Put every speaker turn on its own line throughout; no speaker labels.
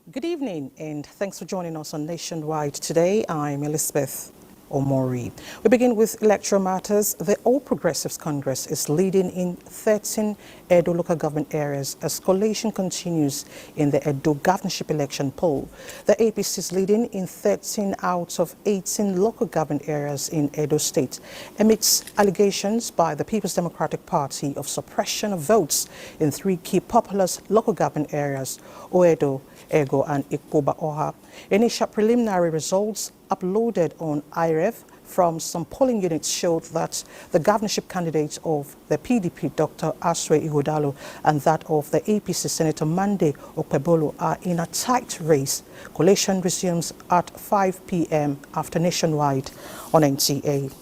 Good evening and thanks for joining us on Nationwide today. I'm Elizabeth Omori. We begin with electoral matters. The All Progressives Congress is leading in 13 Edo local government areas as collation continues in the Edo governorship election poll. The APC is leading in 13 out of 18 local government areas in Edo State amidst allegations by the People's Democratic Party of suppression of votes in 3 key populous local government areas, Oedo, Ego and Ikpoba Oha. Initial preliminary results uploaded on IREF from some polling units showed that the governorship candidates of the PDP, Dr. Aswe Ihodalo, and that of the APC, Senator Mande Okpebolo, are in a tight race. Collation resumes at 5 p.m. after Nationwide on NTA.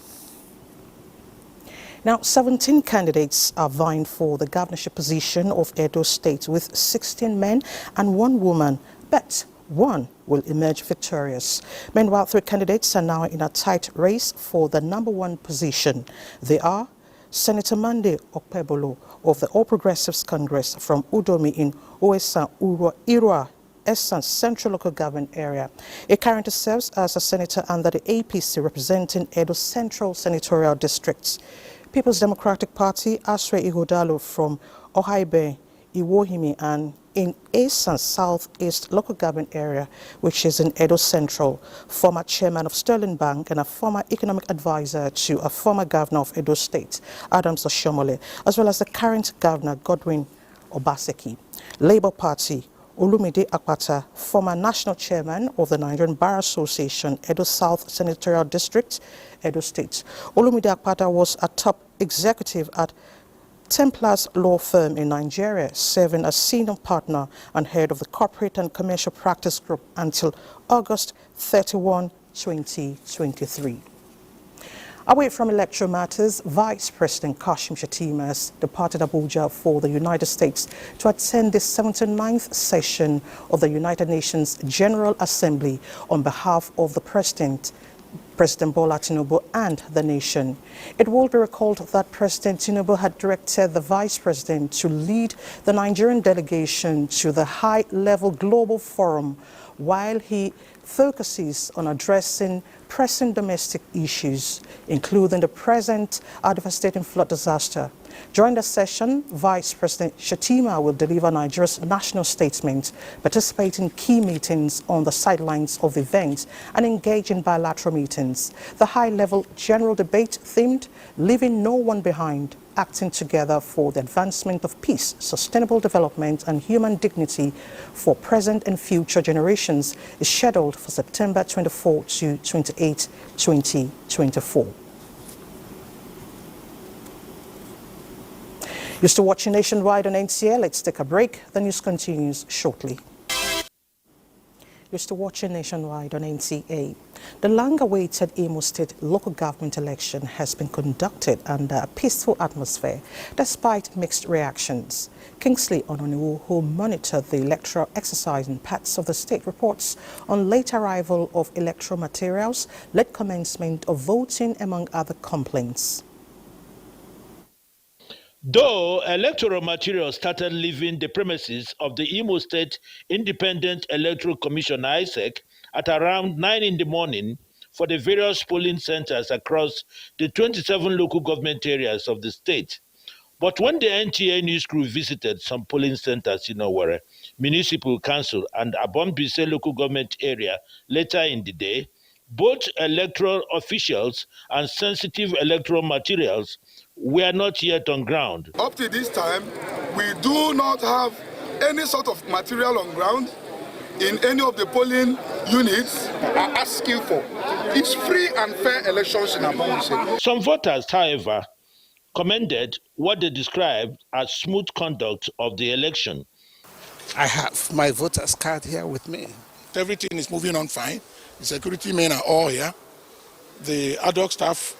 Now, 17 candidates are vying for the governorship position of Edo State with 16 men and 1 woman, but 1 will emerge victorious. Meanwhile, 3 candidates are now in a tight race for the number 1 position. They are Senator Mande Okpebolo of the All Progressives Congress from Udomi in Oesan Irua, Esan Central Local Government Area. He currently serves as a senator under the APC representing Edo Central Senatorial Districts. People's Democratic Party, Aswe Ihodalo from Ohaibe, Iwohimi, and in Esan Southeast Local Government Area, which is in Edo Central, former chairman of Sterling Bank and a former economic advisor to a former governor of Edo State, Adams Oshomole, as well as the current governor, Godwin Obaseki. Labour Party, Olumide Akpata, former national chairman of the Nigerian Bar Association, Edo South Senatorial District, Edo State. Olumide Akpata was a top executive at Templars law firm in Nigeria, serving as senior partner and head of the corporate and commercial practice group until August 31, 2023. Away from electoral matters, Vice President Kashim Shettima has departed Abuja for the United States to attend the 79th session of the United Nations General Assembly on behalf of the President Bola Tinubu and the nation. It will be recalled that President Tinubu had directed the Vice President to lead the Nigerian delegation to the high-level global forum while he focuses on addressing pressing domestic issues, including the present devastating flood disaster. During the session, Vice President Shettima will deliver Nigeria's national statement, participate in key meetings on the sidelines of the event, and engage in bilateral meetings. The high-level general debate themed "Leaving No One Behind, Acting Together for the Advancement of Peace, Sustainable Development and Human Dignity for Present and Future Generations" is scheduled for September 24 to 28, 2024. You're still watching Nationwide on NTA. Let's take a break. The news continues shortly. You're still watching Nationwide on NTA. The long-awaited Imo State local government election has been conducted under a peaceful atmosphere, despite mixed reactions. Kingsley Ononiwu, who monitored the electoral exercise in parts of the state, reports on late arrival of electoral materials, late commencement of voting, among other complaints.
Though electoral material started leaving the premises of the Imo State Independent Electoral Commission (ISEC) at around 9 in the morning for the various polling centers across the 27 local government areas of the state. But when the NTA news crew visited some polling centers in Owerri Municipal Council and Abombise local government area later in the day, both electoral officials and sensitive electoral materials were not yet on ground.
Up to this time, we do not have any sort of material on ground. in any of the polling units are asking for is free and fair elections in Abuja.
Some voters, however, commended what they described as smooth conduct of the election.
I have my voter's card here with me. Everything is moving on fine. The security men are all here. The ad hoc staff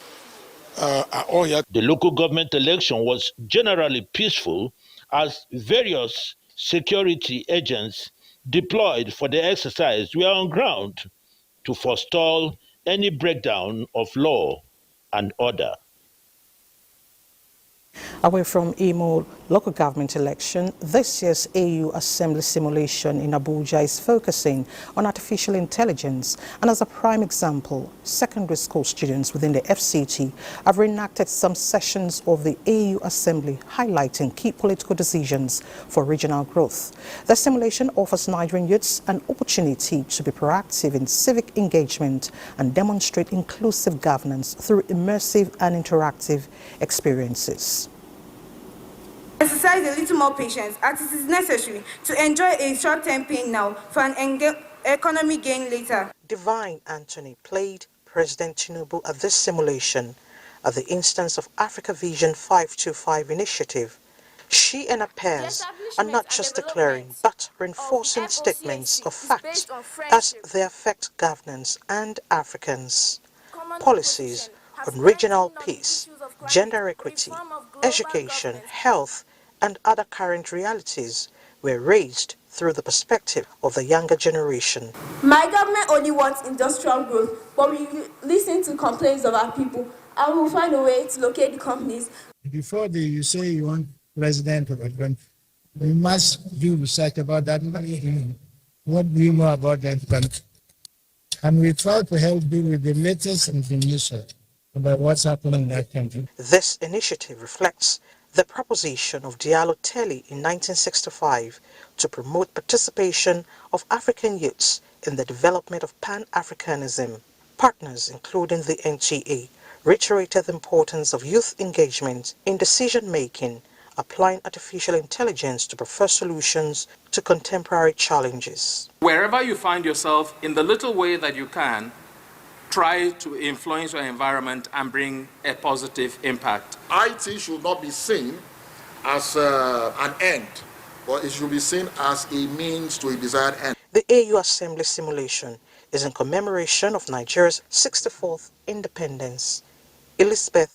are all here.
The local government election was generally peaceful as various security agents deployed for the exercise were on ground to forestall any breakdown of law and order.
Away from Imo local government election, this year's AU Assembly simulation in Abuja is focusing on artificial intelligence. And as a prime example, secondary school students within the FCT have reenacted some sessions of the AU Assembly highlighting key political decisions for regional growth. The simulation offers Nigerian youths an opportunity to be proactive in civic engagement and demonstrate inclusive governance through immersive and interactive experiences.
Exercise a little more patience as it is necessary to enjoy a short-term pain now for an economic gain later.
Divine Anthony played President Tinubu at this simulation at the instance of Africa Vision 525 initiative. She and her peers are not just declaring but reinforcing statements of facts as they affect governance and Africans. Policies on regional peace, gender equity, education, health, and other current realities were raised through the perspective of the younger generation.
My government only wants industrial growth, but we listen to complaints of our people and we will find a way to locate the companies.
Before you say you want president of a country, you must do research about that. What do you know about that country? And we try to help you with the latest information about what's happening in that country.
This initiative reflects the proposition of Diallo Telly in 1965 to promote participation of African youths in the development of Pan-Africanism. Partners, including the NTA, reiterated the importance of youth engagement in decision-making, applying artificial intelligence to prefer solutions to contemporary challenges.
Wherever you find yourself, in the little way that you can, try to influence your environment and bring a positive impact.
IT should not be seen as an end, but it should be seen as a means to a desired end.
The AU Assembly simulation is in commemoration of Nigeria's 64th independence. Elizabeth.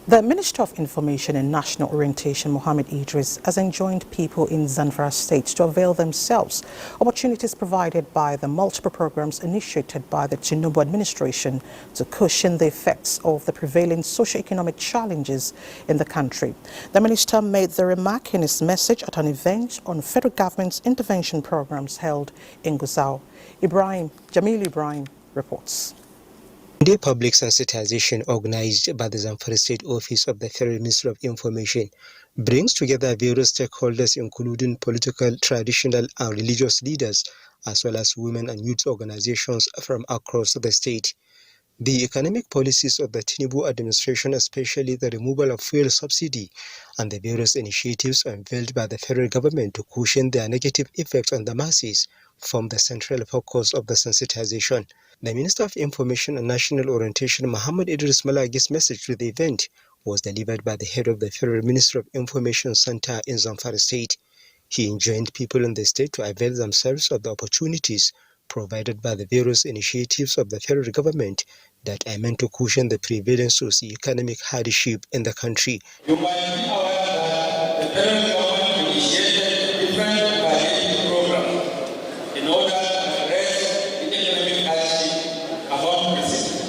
The Minister of Information and National Orientation, Mohammed Idris, has enjoined people in Zamfara State to avail themselves opportunities provided by the multiple programs initiated by the Tinubu administration to cushion the effects of the prevailing socio-economic challenges in the country. The minister made the remark in his message at an event on federal government's intervention programs held in Gusau. Jamil Ibrahim reports.
The public sensitization organized by the Zamfara State Office of the Federal Ministry of Information brings together various stakeholders including political, traditional and religious leaders as well as women and youth organizations from across the state. The economic policies of the Tinubu administration, especially the removal of fuel subsidy and the various initiatives unveiled by the federal government to cushion their negative effects on the masses, form the central focus of the sensitization. The Minister of Information and National Orientation, Mohammed Idris Malagi's message to the event was delivered by the head of the Federal Ministry of Information Center in Zamfara State. He enjoined people in the state to avail themselves of the opportunities provided by the various initiatives of the federal government that are meant to cushion the prevailing socio-economic hardship in the country.
You might be aware that the federal government initiated different palliative programs in order to address the economic hardship among residents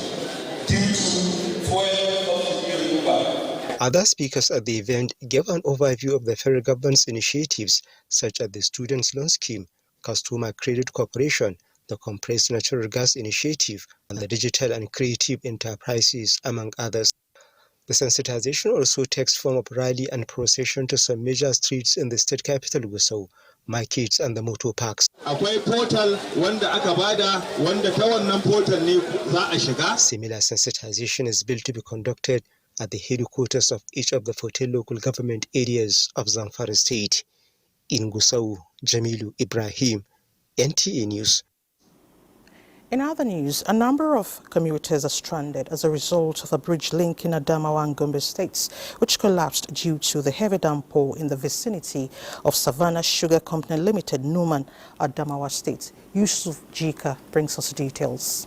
due to fuel subsidy removal.
Other speakers at the event gave an overview of the federal government's initiatives, such as the Students' Loan Scheme, Customer Credit Corporation, the Compressed Natural Gas Initiative, and the Digital and Creative Enterprises, among others. The sensitization also takes form of rally and procession to some major streets in the state capital, Gusau, markets and the motor parks.
Akwai portal wanda aka bada wanda ta wannan portal ne za a shiga.
Similar sensitization is built to be conducted at the headquarters of each of the 14 local government areas of Zamfara State. In Gusau, Jamilu Ibrahim, NTA News.
In other news, a number of commuters are stranded as a result of a bridge linking Adamawa and Gombe states, which collapsed due to the heavy downpour in the vicinity of Savannah Sugar Company Limited, Numan, Adamawa State. Yusuf Jika brings us details.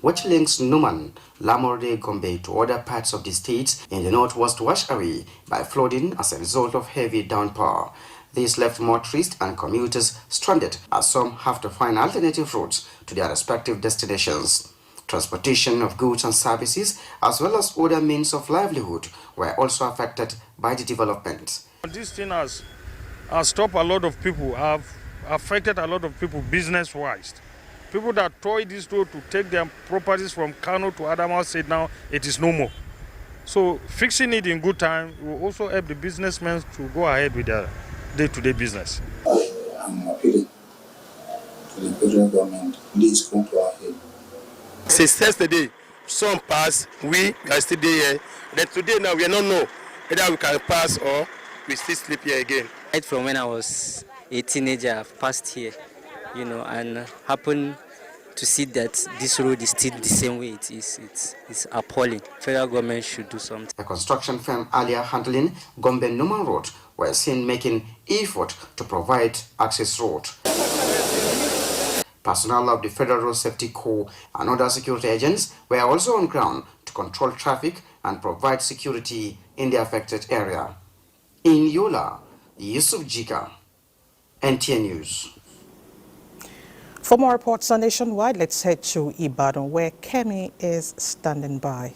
Which links Numan, Lamorde, Gombe to other parts of the states in the northwest washed away by flooding as a result of heavy downpour. This left motorists and commuters stranded as some have to find alternative routes to their respective destinations. Transportation of goods and services as well as other means of livelihood were also affected by the development.
This thing has stopped a lot of people, have affected a lot of people business-wise. People that toy this road to take their properties from Kano to Adamawa said now it is no more. So fixing it in good time will also help the businessmen to go ahead with their day-to-day business.
I'm appealing to the federal government, please come to our aid.
Since yesterday, some pass, we are still there. Then today now we don't know whether we can pass or we still sleep here again.
Right from when I was a teenager, I've passed here, and happened to see that this road is still the same way it is. It's appalling. Federal government should do something.
A construction firm earlier handling Gombe-Numan Road were seen making effort to provide access road. Personnel of the Federal Road Safety Corps and other security agents were also on ground to control traffic and provide security in the affected area. In Yola, Yusuf Jika, NTA News.
For more reports on Nationwide, let's head to Ibadan, where Kemi is standing by.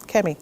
Kemi.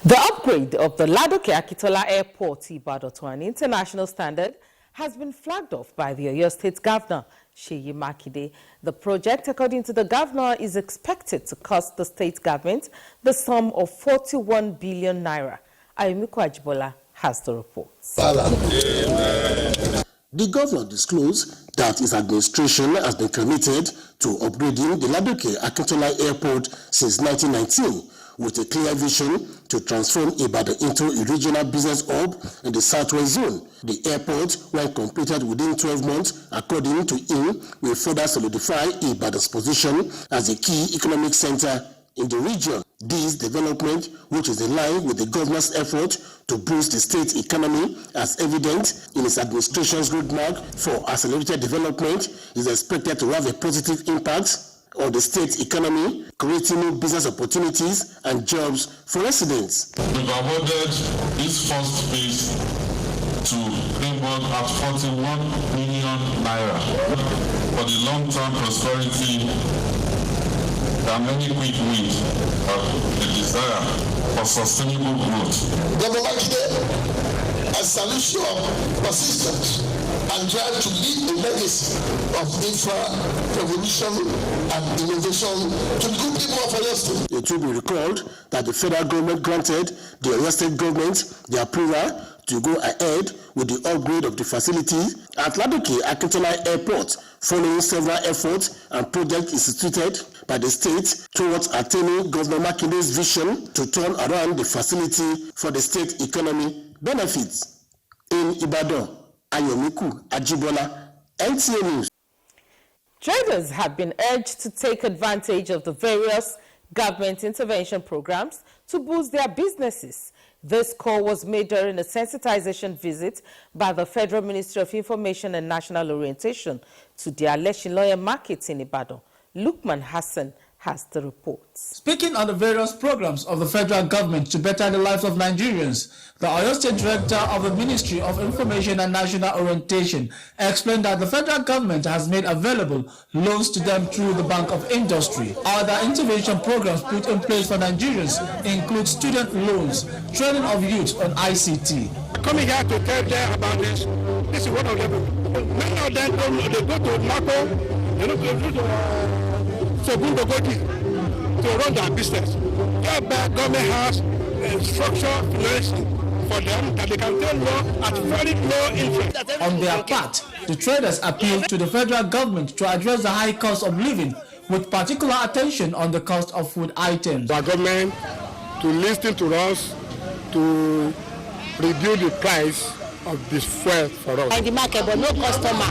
The upgrade of the Ladoke Akitola Airport, Ibadan, to an international standard has been flagged off by the Oyo State Governor, Seyi Makinde. The project, according to the governor, is expected to cost the state government the sum of 41 billion naira. Ayumiku Ajibola has the reports.
The governor disclosed that his administration has been committed to upgrading the Ladoke Akitola Airport since 1919, with a clear vision to transform Ibadan into a regional business hub in the southwest zone. The airport, when completed within 12 months, according to him, will further solidify Ibadan's position as a key economic center in the region. This development, which is in line with the governor's effort to boost the state economy, as evident in his administration's roadmap for accelerated development, is expected to have a positive impact on the state economy, creating new business opportunities and jobs for residents.
We've awarded this first phase to Greenberg at 41 million naira for the long-term prosperity and many quick wins of the desire for sustainable growth.
Governor Makinde has salute your persistence and drive to lead a legacy of infra revolution and innovation to the good people of Oyo State.
It will be recalled that the federal government granted the Oyo State government the approval to go ahead with the upgrade of the facility at Ladoke Akitola Airport, following several efforts and projects instituted by the state towards attaining Governor Makinde's vision to turn around the facility for the state economy benefits. In Ibadan, Ayomiku Ajibola, NTA News.
Traders have been urged to take advantage of the various government intervention programs to boost their businesses. This call was made during a sensitization visit by the Federal Ministry of Information and National Orientation to the Aleshiloye markets in Ibadan. Lukman Hassan has the reports.
Speaking on the various programs of the federal government to better the lives of Nigerians, the Oyo State Director of the Ministry of Information and National Orientation explained that the federal government has made available loans to them through the Bank of Industry. Other intervention programs put in place for Nigerians include student loans, training of youth on ICT.
Coming here to tell them about this is one of them. Many of them they go to Mako, they go to Segundo Goji to run their business. Hereby, government has structure financing for them that they can take loan at very low interest.
On their part, the traders appealed to the federal government to address the high cost of living, with particular attention on the cost of food items.
Our government to listen to us, to reduce the price of this fuel for us.
In the market, but no customer,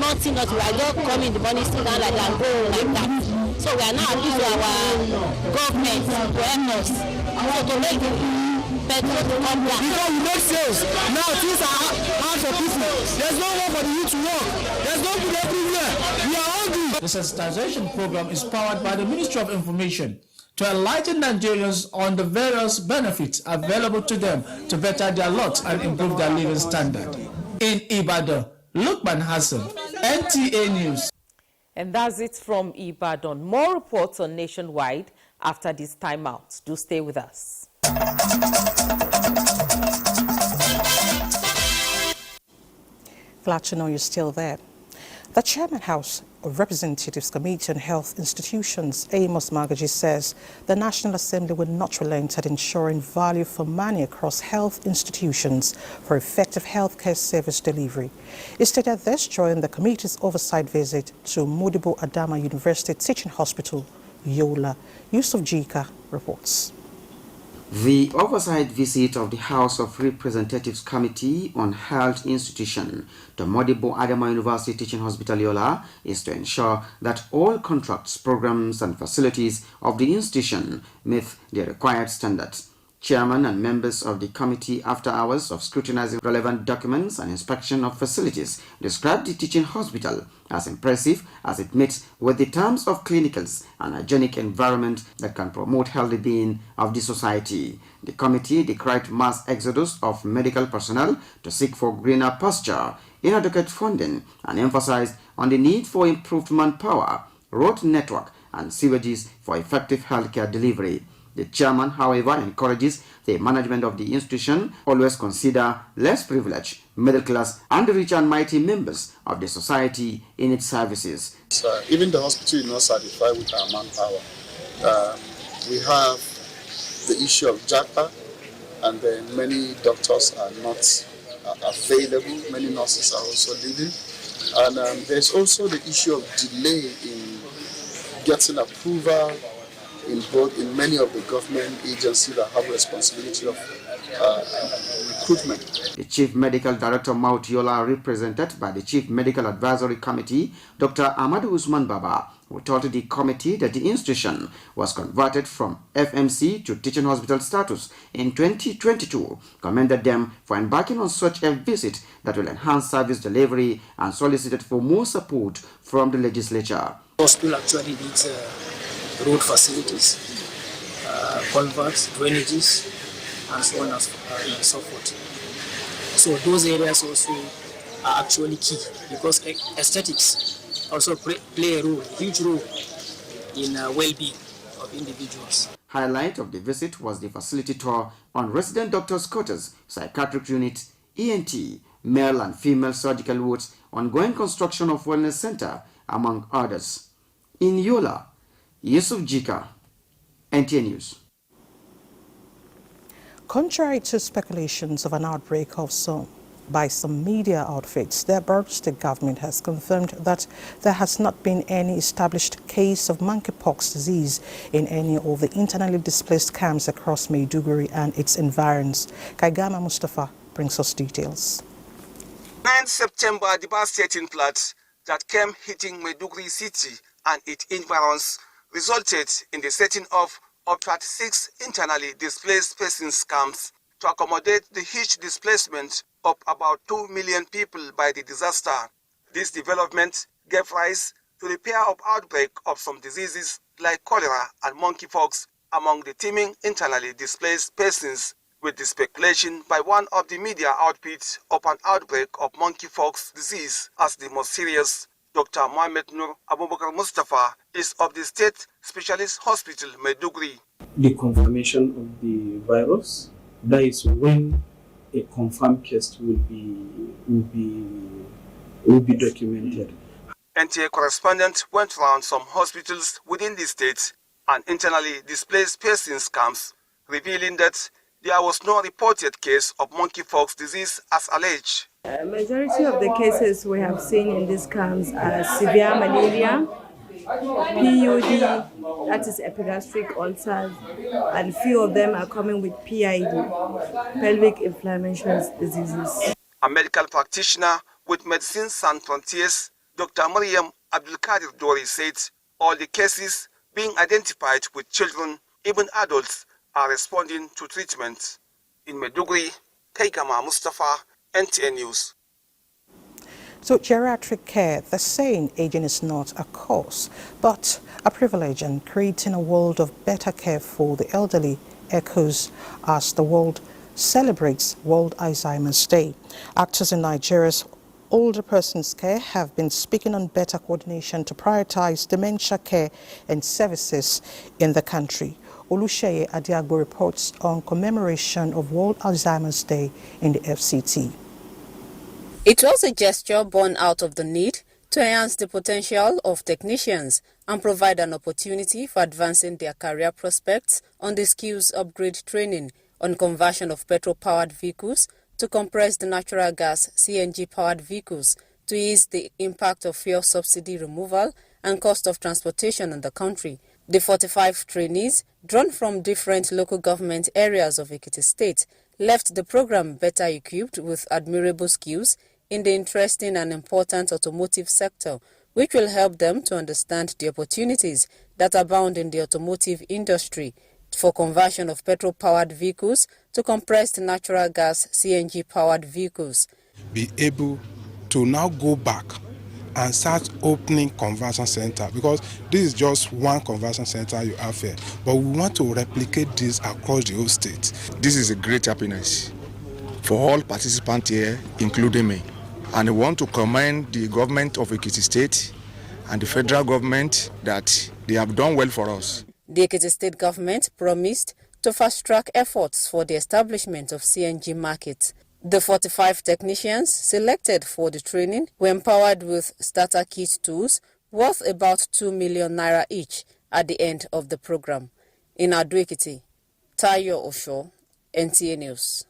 nothing. I don't come in the morning, sit down like that, and go like that. So we are now appealing to our government to help us, to make the petrol to come down.
Because we make sales, now things are hard for people. There's no one for the youth to work. There's no food everywhere. We are hungry.
The sensitization program is powered by the Ministry of Information to enlighten Nigerians on the various benefits available to them to better their lot and improve their living standard. In Ibadan, Lukman Hassan, NTA News.
And that's it from Ibadan. More reports on Nationwide after this timeout. Do stay with us.
Glad to know you're still there. The Chairman House of Representatives Committee on Health Institutions, Amos Magaji, says the National Assembly will not relent at ensuring value for money across health institutions for effective healthcare service delivery. He stated this during the committee's oversight visit to Modibo Adama University Teaching Hospital, Yola. Yusuf Jika reports.
The oversight visit of the House of Representatives Committee on Health Institution to Modibo Adama University Teaching Hospital Yola is to ensure that all contracts, programs and facilities of the institution meet the required standards. Chairman and members of the committee, after hours of scrutinizing relevant documents and inspection of facilities, described the teaching hospital as impressive as it meets with the terms of clinicals and hygienic environment that can promote healthy being of the society. The committee decried mass exodus of medical personnel to seek for greener pasture, inadequate funding, and emphasized on the need for improved manpower, road network, and sewages for effective healthcare delivery. The chairman, however, encourages the management of the institution always consider less privileged, middle class, and rich and mighty members of the society in its services.
Even the hospital is not satisfied with our manpower. We have the issue of JAPA, and then many doctors are not available. Many nurses are also leaving. And there's also the issue of delay in getting approval in many of the government agencies that have responsibility of recruitment.
The Chief Medical Director Mount Yola, represented by the Chief Medical Advisory Committee, Dr. Ahmadu Usman Baba, who told the committee that the institution was converted from FMC to teaching hospital status in 2022, commended them for embarking on such a visit that will enhance service delivery and solicited for more support from the legislature.
The hospital actually needs road facilities, culverts, drainages, and so on and so forth. So those areas also are actually key because aesthetics also play a huge role in well-being of individuals.
Highlight of the visit was the facility tour on resident doctors' quarters, psychiatric unit, ENT, male and female surgical wards, ongoing construction of wellness center, among others. In Yola, Yusuf Jika, NTA News.
Contrary to speculations of an outbreak by some media outfits, the Borno State government has confirmed that there has not been any established case of monkeypox disease in any of the internally displaced camps across Maiduguri and its environs. Kaigama Mustafa brings us details.
9 September, devastating floods that came hitting Maiduguri city and its environs resulted in the setting of 36 internally displaced persons camps to accommodate the huge displacement of about 2 million people by the disaster. This development gave rise to the pair of outbreak of some diseases like cholera and monkeypox among the teeming internally displaced persons, with the speculation by one of the media outfits of an outbreak of monkeypox disease as the most serious. Dr. Mohamed Nur Abubakar Mustafa is of the State Specialist Hospital, Maiduguri.
The confirmation of the virus, that is when a confirmed case will be documented.
NTA correspondent went around some hospitals within the state and internally displaced persons camps, revealing that there was no reported case of monkeypox disease as alleged.
Majority of the cases we have seen in these camps are severe malaria,
PUD, that is epigastric ulcers, and few of them are coming with PID, pelvic inflammation diseases.
A medical practitioner with Medecins Sans Frontières, Dr. Mariam Abdulkadir Dori said all the cases being identified with children, even adults, are responding to treatment. In Maiduguri, Kaikama Mustafa, NTA News.
So geriatric care, they're saying aging is not a cause, but a privilege, and creating a world of better care for the elderly echoes as the world celebrates World Alzheimer's Day. Actors in Nigeria's older persons care have been speaking on better coordination to prioritize dementia care and services in the country. Olusheye Adiagbo reports on commemoration of World Alzheimer's Day in the FCT.
It was a gesture born out of the need to enhance the potential of technicians and provide an opportunity for advancing their career prospects on the skills upgrade training on conversion of petrol-powered vehicles to compressed natural gas CNG-powered vehicles to ease the impact of fuel subsidy removal and cost of transportation in the country. The 45 trainees, drawn from different local government areas of Ekiti State, left the program better equipped with admirable skills in the interesting and important automotive sector, which will help them to understand the opportunities that abound in the automotive industry for conversion of petrol-powered vehicles to compressed natural gas CNG-powered vehicles.
Be able to now go back and start opening conversion center, because this is just one conversion center you have here, but we want to replicate this across the whole state.
This is a great happiness for all participants here, including me. And I want to commend the government of Ekiti State and the federal government that they have done well for us.
The Ekiti State government promised to fast-track efforts for the establishment of CNG markets. The 45 technicians selected for the training were empowered with starter kit tools worth about 2 million naira each at the end of the program. In Ado-Ekiti, Tayo Osho, NTA News.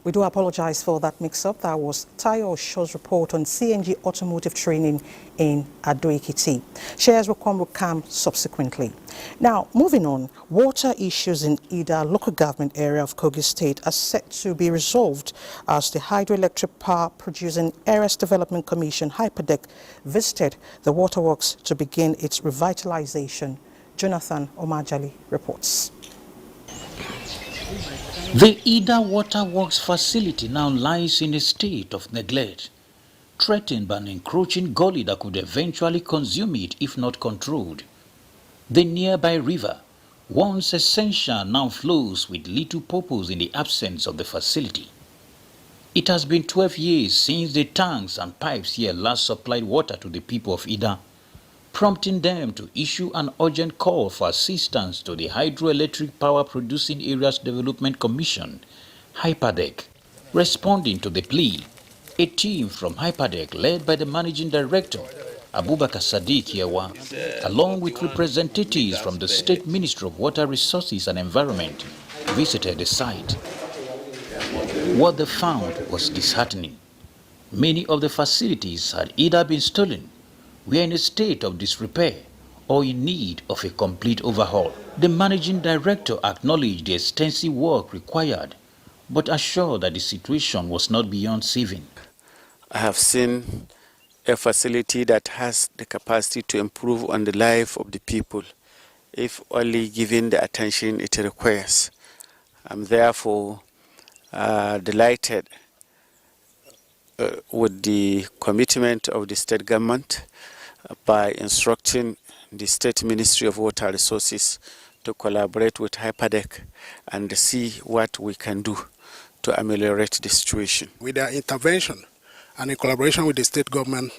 We do apologize for that mix-up. That was Tayo Osho's report on CNG automotive training in Ado-Ekiti. Shares will come subsequently. Now, moving on, water issues in Ida local government area of Kogi State are set to be resolved as the Hydroelectric Power Producing Areas Development Commission, HYPADEC, visited the waterworks to begin its revitalization. Jonathan Omajali reports.
The Ida Waterworks facility now lies in a state of neglect, threatened by an encroaching gully that could eventually consume it if not controlled. The nearby river, once essential, now flows with little purpose in the absence of the facility. It has been 12 years since the tanks and pipes here last supplied water to the people of Ida, prompting them to issue an urgent call for assistance to the Hydroelectric Power Producing Areas Development Commission, HYPADEC. Responding to the plea, a team from HYPADEC, led by the Managing Director, Abubakar Sadiq Yewa, along with representatives from the State Ministry of Water Resources and Environment, visited the site. What they found was disheartening. Many of the facilities had either been stolen, were in a state of disrepair, or in need of a complete overhaul. The Managing Director acknowledged the extensive work required, but assured that the situation was not beyond saving.
I have seen a facility that has the capacity to improve on the life of the people, if only given the attention it requires. I'm therefore delighted with the commitment of the state government by instructing the State Ministry of Water Resources to collaborate with HYPADEC and see what we can do to ameliorate the situation.
With their intervention and in collaboration with the state government,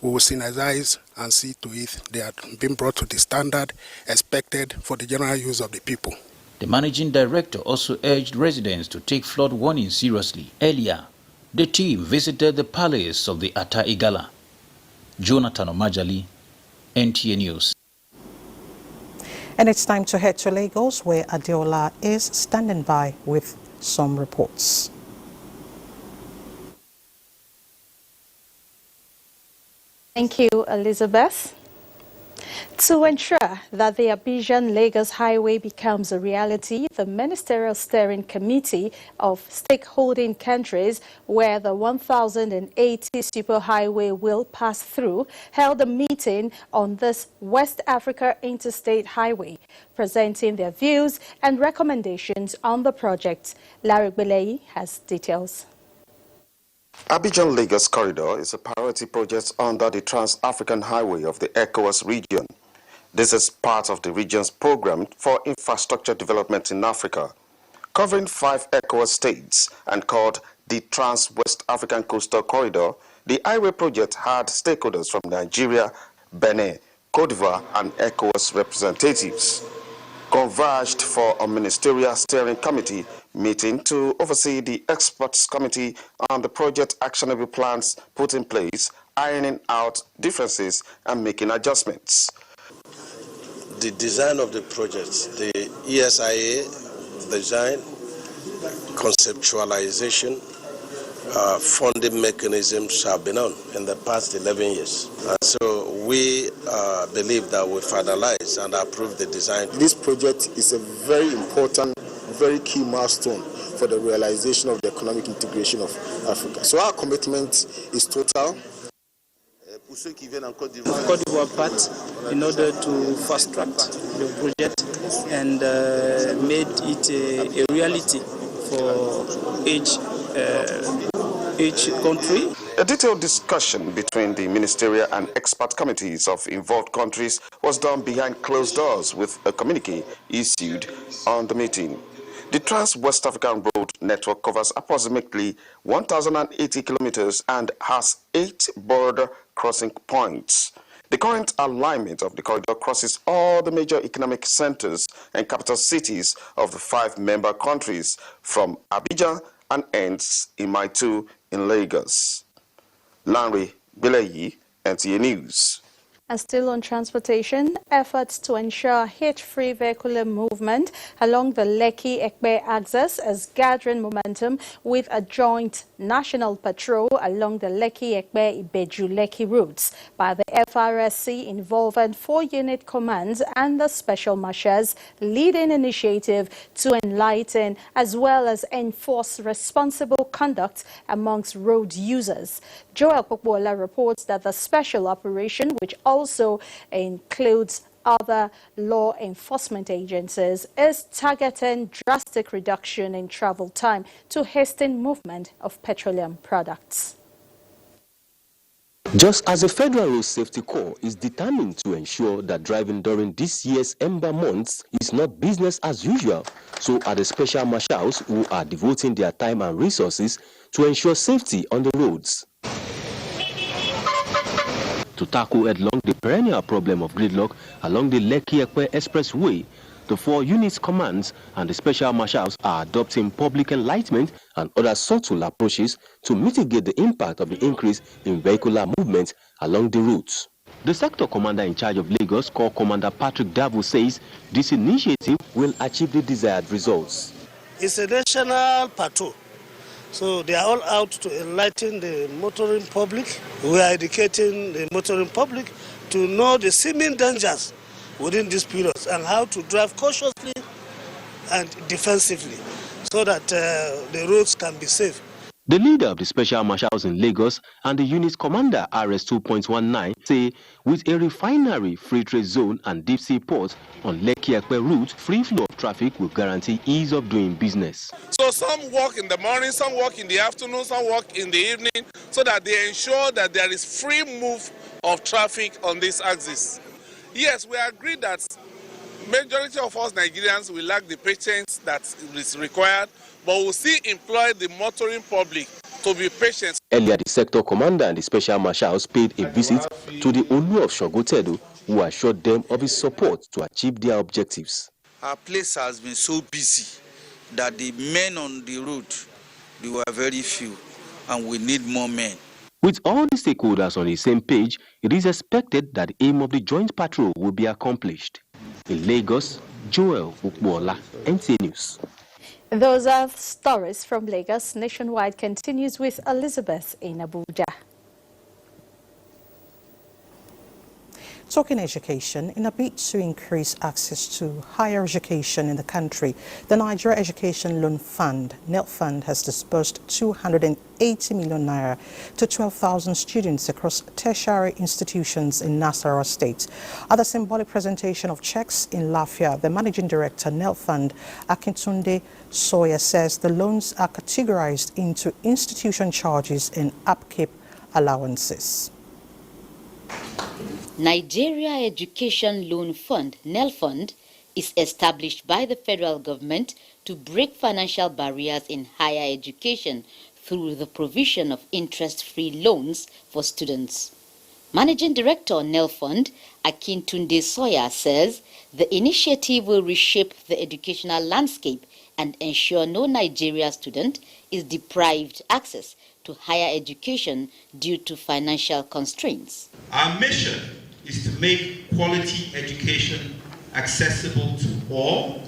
we will synergize and see to it they are being brought to the standard expected for the general use of the people.
The Managing Director also urged residents to take flood warnings seriously. Earlier, the team visited the palace of the Ata Igala. Jonathan Omajali, NTA News.
And it's time to head to Lagos, where Adeola is standing by with some reports.
Thank you, Elizabeth.
To ensure that the Abuja-Lagos Highway becomes a reality, the Ministerial Steering Committee of Stakeholding Countries, where the 1,080 superhighway will pass through, held a meeting on this West Africa Interstate Highway, presenting their views and recommendations on the project. Larry Belei has details.
Abidjan-Lagos Corridor is a priority project under the Trans-African Highway of the ECOWAS region. This is part of the region's program for infrastructure development in Africa, covering 5 ECOWAS states and called the Trans-West African Coastal Corridor. The highway project had stakeholders from Nigeria, Benin, Cote d'Ivoire, and ECOWAS representatives converged for a ministerial steering committee meeting to oversee the experts committee on the project actionable plans put in place, ironing out differences and making adjustments.
The design of the project, the ESIA design, conceptualization, funding mechanisms have been on in the past 11 years. And so we believe that we finalize and approve the design.
This project is a very important, very key milestone for the realization of the economic integration of Africa. So our commitment is total.
Cote d'Ivoire part in order to fast track the project and made it a reality for each country.
A detailed discussion between the ministerial and expert committees of involved countries was done behind closed doors with a communique issued on the meeting. The Trans-West African Road Network covers approximately 1,080 kilometers and has 8 border crossing points. The current alignment of the corridor crosses all the major economic centers and capital cities of the 5 member countries from Abuja and ends in Maitu in Lagos. Larry Belei, NTA News.
And still on transportation, efforts to ensure hitch-free vehicular movement along the Lekki-Ekpe axis is gathering momentum with a joint national patrol along the Lekki-Ekpe-Ibeju-Lekki routes by the FRSC involving 4 unit commands and the special marshals, leading initiative to enlighten as well as enforce responsible conduct amongst road users. Joel Pokbola reports that the special operation, which also includes other law enforcement agencies, is targeting drastic reduction in travel time to hasten movement of petroleum products.
Just as the Federal Road Safety Corps is determined to ensure that driving during this year's Ember months is not business as usual, so are the special marshals who are devoting their time and resources to ensure safety on the roads. To tackle headlong the perennial problem of gridlock along the Lekki-Ekpe Expressway, the 4 units commands and the special marshals are adopting public enlightenment and other subtle approaches to mitigate the impact of the increase in vehicular movement along the routes. The sector commander in charge of Lagos, Corps Commander Patrick Davo, says this initiative will achieve the desired results.
It's a national patrol. So they are all out to enlighten the motoring public. We are educating the motoring public to know the seeming dangers within these periods and how to drive cautiously and defensively so that the roads can be safe.
The leader of the special marshals in Lagos and the unit commander RS 2.19 say with a refinery free trade zone and deep sea ports on Lekki-Ekpe route, free flow of traffic will guarantee ease of doing business.
So some work in the morning, some work in the afternoon, some work in the evening, so that they ensure that there is free move of traffic on this axis. Yes, we agree that majority of us Nigerians will lack the patience that is required, but we'll still employ the motoring public to be patient.
Earlier, the sector commander and the special marshals paid a visit to the Olu of Shogotedo, who assured them of his support to achieve their objectives.
Our place has been so busy that the men on the road, they were very few, and we need more men.
With all the stakeholders on the same page, it is expected that the aim of the joint patrol will be accomplished. In Lagos, Joel Ukbola, NTA News.
Those are stories from Lagos. Nationwide continues with Elizabeth in Abuja.
Talking education, in a bid to increase access to higher education in the country, the Nigeria Education Loan Fund, NEL Fund, has disbursed 280 million naira to 12,000 students across tertiary institutions in Nasarawa State. At the symbolic presentation of checks in Lafia, the Managing Director, NEL Fund, Akintunde Sawyer, says the loans are categorized into institution charges and upkeep allowances.
Nigeria Education Loan Fund, NEL Fund, is established by the federal government to break financial barriers in higher education through the provision of interest-free loans for students. Managing Director, NEL Fund, Akintunde Sawyer, says the initiative will reshape the educational landscape and ensure no Nigeria student is deprived access to higher education due to financial constraints.
Our mission is to make quality education accessible to all,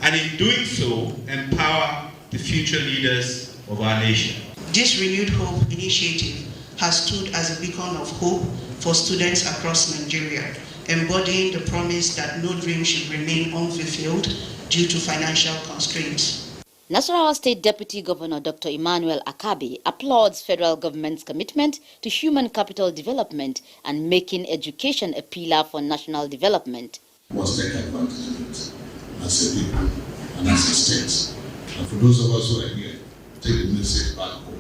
and in doing so, empower the future leaders of our nation.
This Renewed Hope initiative has stood as a beacon of hope for students across Nigeria, embodying the promise that no dream should remain unfulfilled due to financial constraints.
Nasarawa State Deputy Governor Dr. Emmanuel Akabe applauds federal government's commitment to human capital development and making education a pillar for national development.
We must take advantage of it as a people and as a state. And for those of us who are here, take the message back home.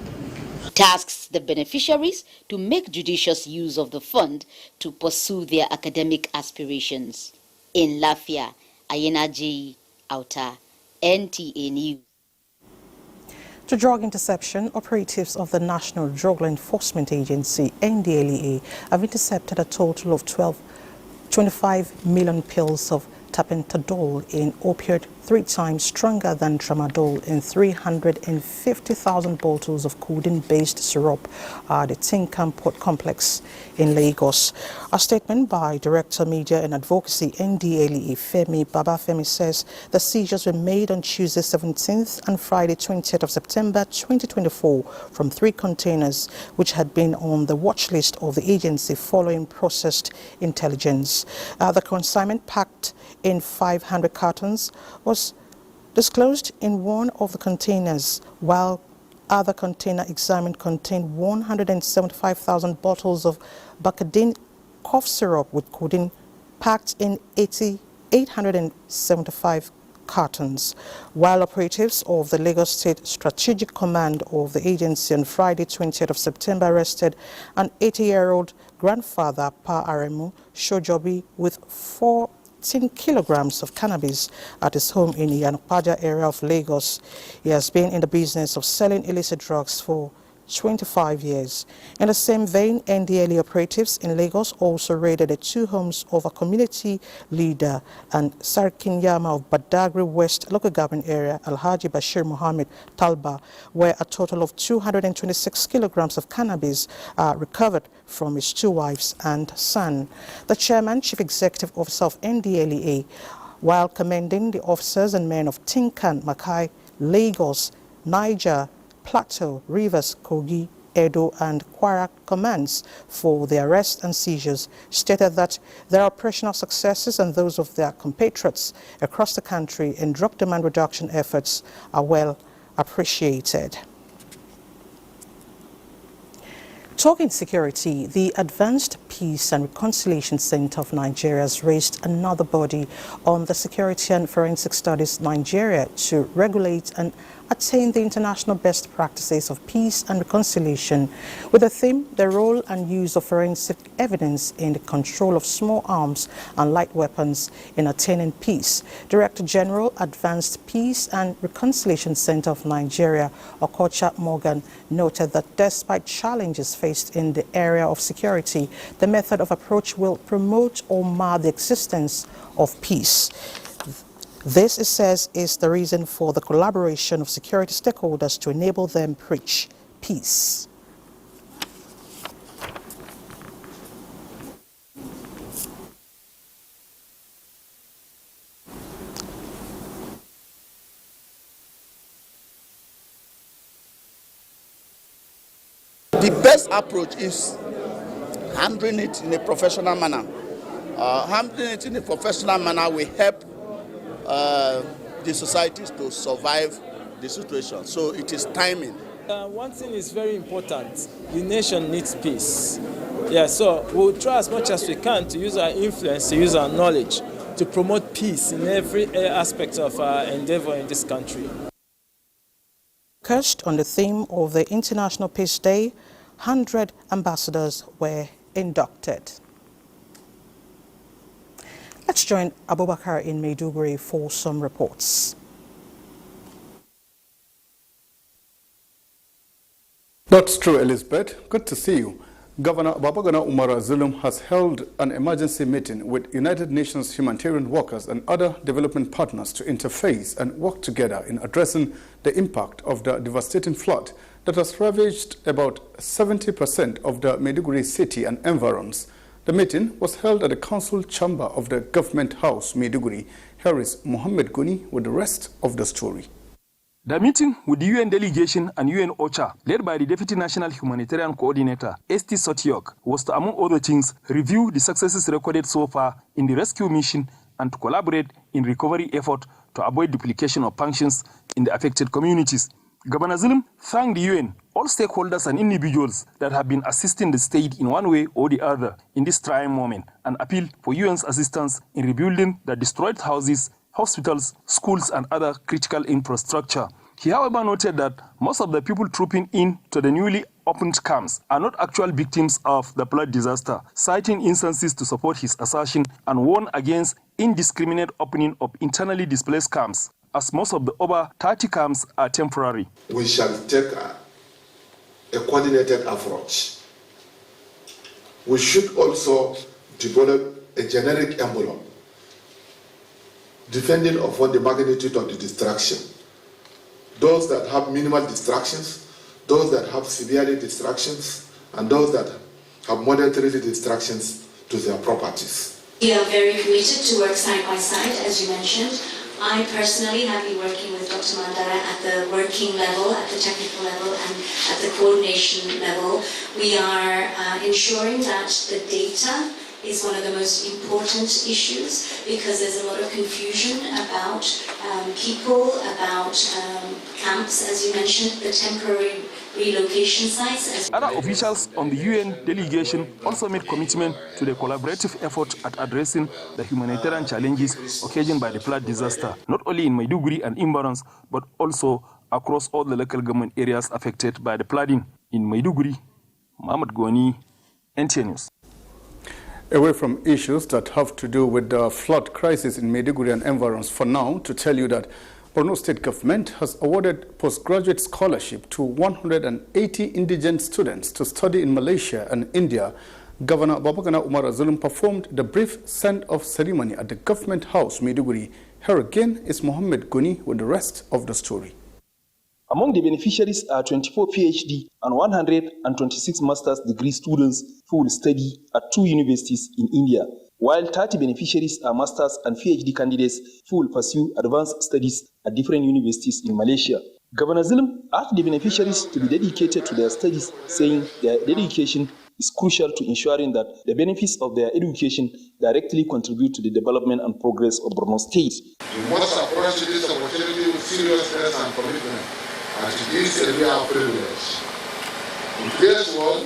Tasks the beneficiaries to make judicious use of the fund to pursue their academic aspirations. In Lafia, Ayena J. Auta, NTA News.
To drug interception, operatives of the National Drug Law Enforcement Agency, NDLEA, have intercepted a total of 25 million pills of tapentadol in opioid 3 times stronger than tramadol in 350,000 bottles of codeine-based syrup at the Tinkan Port Complex in Lagos. A statement by Director Media and Advocacy NDLEA Femi Babafemi says the seizures were made on Tuesday 17th and Friday 20th of September 2024 from 3 containers which had been on the watch list of the agency following processed intelligence. The consignment, packed in 500 cartons, was disclosed in one of the containers, while other container examined contained 175,000 bottles of Bacadine cough syrup with codeine packed in 875 cartons. While operatives of the Lagos State Strategic Command of the agency on Friday 20th of September arrested an 80-year-old grandfather, Pa Aremu Shojobi, with 14 kilograms of cannabis at his home in the Yanopaja area of Lagos. He has been in the business of selling illicit drugs for 25 years. In the same vein, NDLE operatives in Lagos also raided the 2 homes of a community leader and Sarkinyama of Badagry West local government area, Alhaji Bashir Mohammed Talba, where a total of 226 kilograms of cannabis are recovered from his 2 wives and son. The chairman, chief executive officer of NDLEA, while commending the officers and men of Tinkan, Makai, Lagos, Niger, Plateau, Rivers, Kogi, Edo and Kwara commands for the arrest and seizures, stated that their operational successes and those of their compatriots across the country in drug demand reduction efforts are well appreciated. Talking security, the Advanced Peace and Reconciliation Center of Nigeria has raised another body on the Security and Forensic Studies Nigeria to regulate and attain the international best practices of peace and reconciliation, with the theme, the role and use of forensic evidence in the control of small arms and light weapons in attaining peace. Director General, Advanced Peace and Reconciliation Center of Nigeria, Okocha Morgan, noted that despite challenges faced in the area of security, the method of approach will promote or mar the existence of peace. This, it says, is the reason for the collaboration of security stakeholders to enable them preach peace.
The best approach is handling it in a professional manner.
Handling it in a professional manner will help the societies to survive the situation. So it is timing.
One thing is very important. The nation needs peace. Yeah, so we'll try as much as we can to use our influence, to use our knowledge, to promote peace in every aspect of our endeavor in this country.
On the theme of the International Peace Day, 100 ambassadors were inducted. Let's join Abubakar in Maiduguri for some reports.
That's true, Elizabeth. Good to see you. Governor Babagana Umar Zulum has held an emergency meeting with United Nations humanitarian workers and other development partners to interface and work together in addressing the impact of the devastating flood that has ravaged about 70% of the Maiduguri city and environs. The meeting was held at the council chamber of the government house, Maiduguri. Here is Mohammed Guni with the rest of the story.
The meeting with the UN delegation and UN OCHA, led by the Deputy National Humanitarian Coordinator, St. Sotiok, was to, among other things, review the successes recorded so far in the rescue mission and to collaborate in recovery effort to avoid duplication of functions in the affected communities. Governor Zulum thanked the UN, all stakeholders and individuals that have been assisting the state in one way or the other in this trying moment, and appealed for UN's assistance in rebuilding the destroyed houses, hospitals, schools, and other critical infrastructure. He, however, noted that most of the people trooping in to the newly opened camps are not actual victims of the flood disaster, citing instances to support his assertion and warned against indiscriminate opening of internally displaced camps, as most of the over 30 camps are temporary.
We shall take a coordinated approach. We should also develop a generic envelope depending upon the magnitude of the distraction. Those that have minimal distractions, those that have severely distractions, and those that have moderately distractions to their properties.
We are very committed to work side by side, as you mentioned. I personally have been working with Dr. Mandara at the working level, at the technical level, and at the coordination level. We are ensuring that the data is one of the most important issues, because there's a lot of confusion about people, about camps, as you mentioned, the temporary relocation sites.
Other officials on the UN delegation also made commitment to the collaborative effort at addressing the humanitarian challenges occasioned by the flood disaster, not only in Maiduguri and Imbarans, but also across all the local government areas affected by the flooding. In Maiduguri, Mohammed Goni, NTA News.
Away from issues that have to do with the flood crisis in Maiduguri and environs, for now, to tell you that Borno State government has awarded postgraduate scholarship to 180 indigent students to study in Malaysia and India. Governor Babagana Umar Zulum performed the brief send-off ceremony at the government house, Maiduguri. Here again is Mohammed Guni with the rest of the story.
Among the beneficiaries are 24 PhD and 126 master's degree students who will study at 2 universities in India, while 30 beneficiaries are master's and PhD candidates who will pursue advanced studies at different universities in Malaysia. Governor Zulum asked the beneficiaries to be dedicated to their studies, saying their dedication is crucial to ensuring that the benefits of their education directly contribute to the development and progress of Borno State.
You must approach this opportunity with seriousness and commitment, and it is a real privilege. In today's world,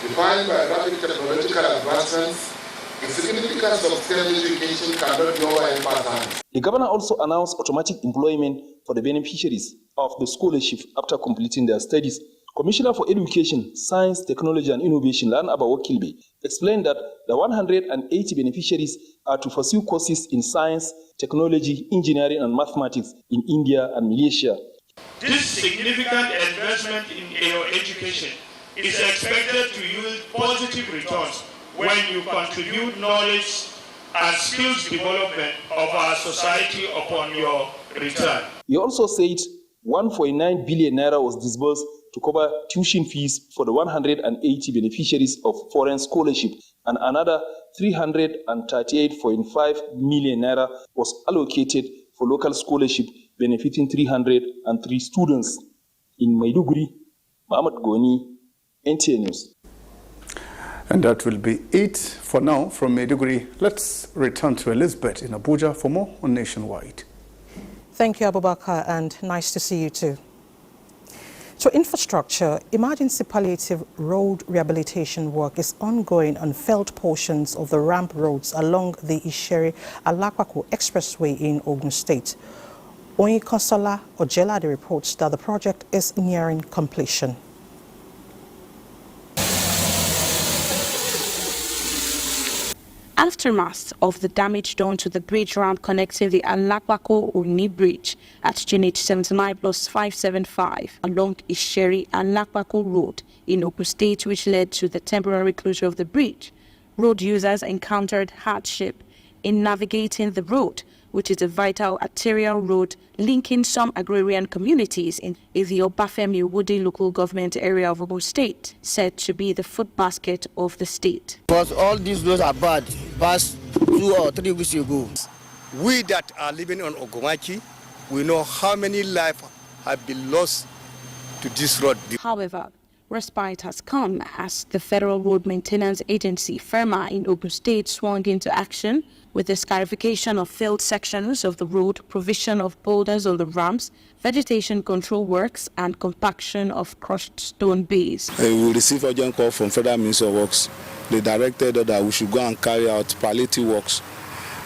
defined by rapid technological advancements, the significance of STEM education cannot be overemphasized.
The governor also announced automatic employment for the beneficiaries of the scholarship after completing their studies. Commissioner for Education, Science, Technology and Innovation, Lan Abawo Kilbe, explained that the 180 beneficiaries are to pursue courses in science, technology, engineering and mathematics in India and Malaysia.
This significant investment in your education is expected to yield positive returns when you contribute knowledge and skills development of our society upon your return.
He also said 1.9 billion naira was disbursed to cover tuition fees for the 180 beneficiaries of foreign scholarship, and another 338.5 million naira was allocated for local scholarship benefiting 303 students. In Maiduguri, Mohammed Goni, NTA News.
And that will be it for now from Maiduguri. Let's return to Elizabeth in Abuja for more on Nationwide.
Thank you, Abubakar, and nice to see you too. So infrastructure, emergency palliative road rehabilitation work is ongoing on failed portions of the ramp roads along the Isheri-Alakwako Expressway in Ogun State. Oyinkansola Ojelade reports that the project is nearing completion.
Aftermath of the damage done to the bridge ramp connecting the Alakwako-Oni Bridge at GNH 79+575 along Isheri and Alakwako Road in Ogun State, which led to the temporary closure of the bridge. Road users encountered hardship in navigating the road, which is a vital arterial road linking some agrarian communities in the Obafemi Woody local government area of Ogun State, said to be the food basket of the state.
Because all these roads are bad, past 2 or 3 weeks ago.
We that are living on Ogomaki, we know how many lives have been lost to this road.
However, respite has come as the Federal Road Maintenance Agency, FERMA, in Ogun State swung into action with the scarification of failed sections of the road, provision of boulders on the ramps, vegetation control works, and compaction of crushed stone bays.
We received urgent call from Federal Ministry of Works. They directed that we should go and carry out palliative works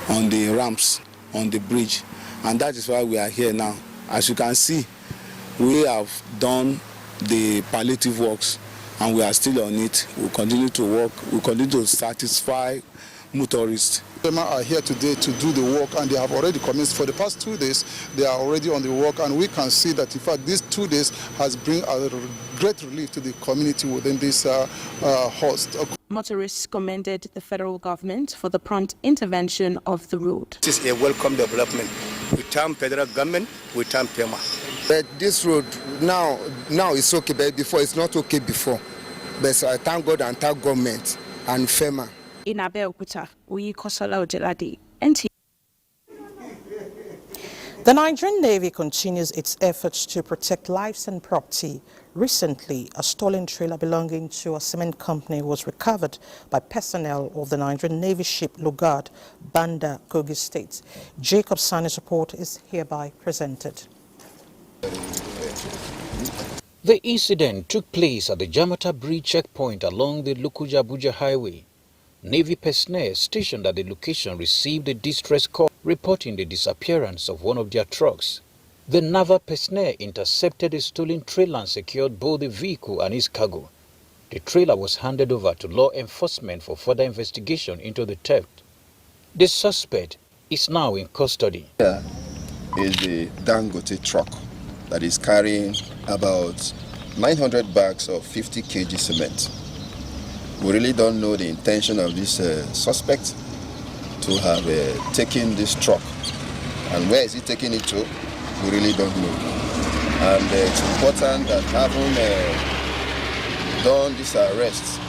on the ramps, on the bridge. And that is why we are here now. As you can see, we have done the palliative works and we are still on it. We continue to work, we continue to satisfy motorists.
FEMA are here today to do the work, and they have already commenced. For the past 2 days, they are already on the work, and we can see that, in fact, these 2 days has bring a great relief to the community within this host.
Motorists commended the federal government for the prompt intervention of the road.
This is a welcome development. We thank federal government, we thank FEMA.
But this road now it's okay, but before it's not okay before. But so I thank God and thank government and FEMA.
In Abeokuta, Oyinkansola Ojelade, NTA.
The Nigerian Navy continues its efforts to protect lives and property. Recently, a stolen trailer belonging to a cement company was recovered by personnel of the Nigerian Navy ship Lugard, Banda, Kogi State. Jacob Sani's report is hereby presented.
The incident took place at the Jamata Bridge checkpoint along the Lokoja-Abuja highway. Navy personnel stationed at the location received a distress call reporting the disappearance of one of their trucks. The naval personnel intercepted a stolen trailer and secured both the vehicle and its cargo. The trailer was handed over to law enforcement for further investigation into the theft. The suspect is now in custody.
Here is the Dangote truck that is carrying about 900 bags of 50 kg cement. We really don't know the intention of this suspect to have taken this truck. And where is he taking it to? We really don't know. And it's important that having done this arrest,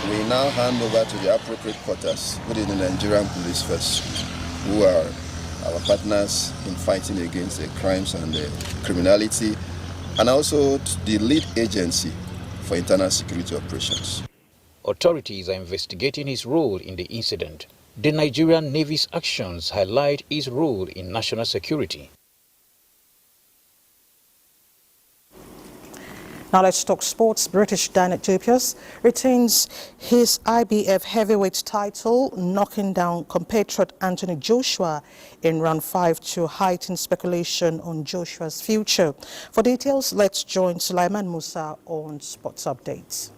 we now hand over to the appropriate quarters, which is the Nigerian police first, who are our partners in fighting against the crimes and the criminality, and also the lead agency for internal security operations.
Authorities are investigating his role in the incident. The Nigerian Navy's actions highlight his role in national security.
Now let's talk sports. British Dan Jopius retains his IBF heavyweight title, knocking down compatriot Anthony Joshua in round 5 to heighten speculation on Joshua's future. For details, let's join Sulaiman Musa on Sports Updates.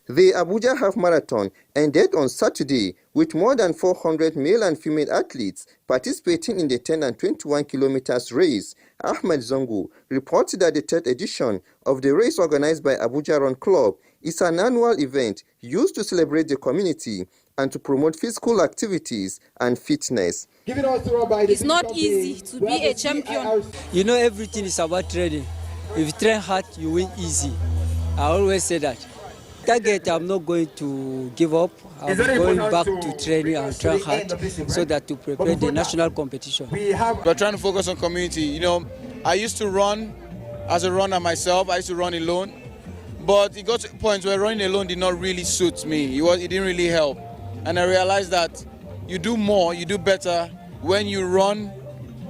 The Abuja Half Marathon ended on Saturday with more than 400 male and female athletes participating in the 10 and 21 kilometers race. Ahmed Zongo reported that the third edition of the race organized by Abuja Run Club is an annual event used to celebrate the community and to promote physical activities and fitness.
It's not easy to be a champion.
You know, everything is about training. If you train hard, you win easy. I always say that. Target, I'm not going to give up. I'm going back to training and train hard so that to prepare the national competition.
We're trying to focus on community. You know, I used to run as a runner myself. I used to run alone.
But it got to a point where running alone did not really suit me. It didn't really help. And I realized that you do more, you do better when you run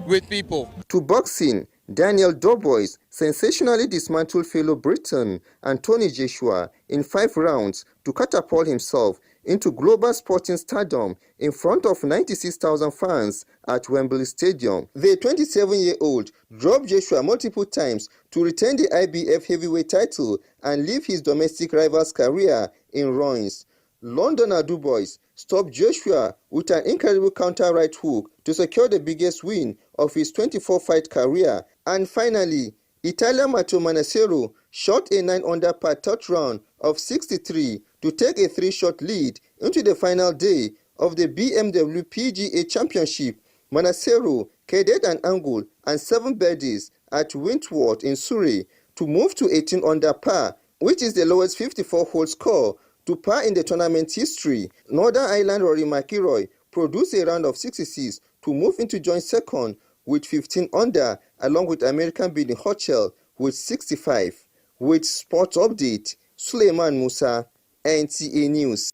with people.
To boxing, Daniel Dubois sensationally dismantled fellow Briton Anthony Joshua in 5 rounds to catapult himself into global sporting stardom in front of 96,000 fans at Wembley Stadium. The 27-year-old dropped Joshua multiple times to retain the IBF heavyweight title and leave his domestic rival's career in ruins. Londoner Dubois stopped Joshua with an incredible counter right hook to secure the biggest win of his 24-fight career. And finally, Italian Matteo Manassero shot a 9-under par third round of 63 to take a 3-shot lead into the final day of the BMW PGA Championship. Manassero caddied an angle and 7 birdies at Wentworth in Surrey to move to 18 under par, which is the lowest 54-hole score to par in the tournament history. Northern Ireland Rory McIlroy produced a round of 66 to move into joint second with 15 under, along with American Billy Horschel with 65. With Sports Update, Suleiman Musa, NTA News.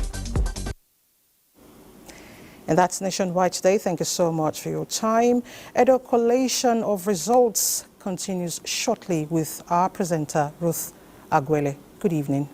And that's Nationwide today. Thank you so much for your time. A collation of results continues shortly with our presenter, Ruth Agwele. Good evening.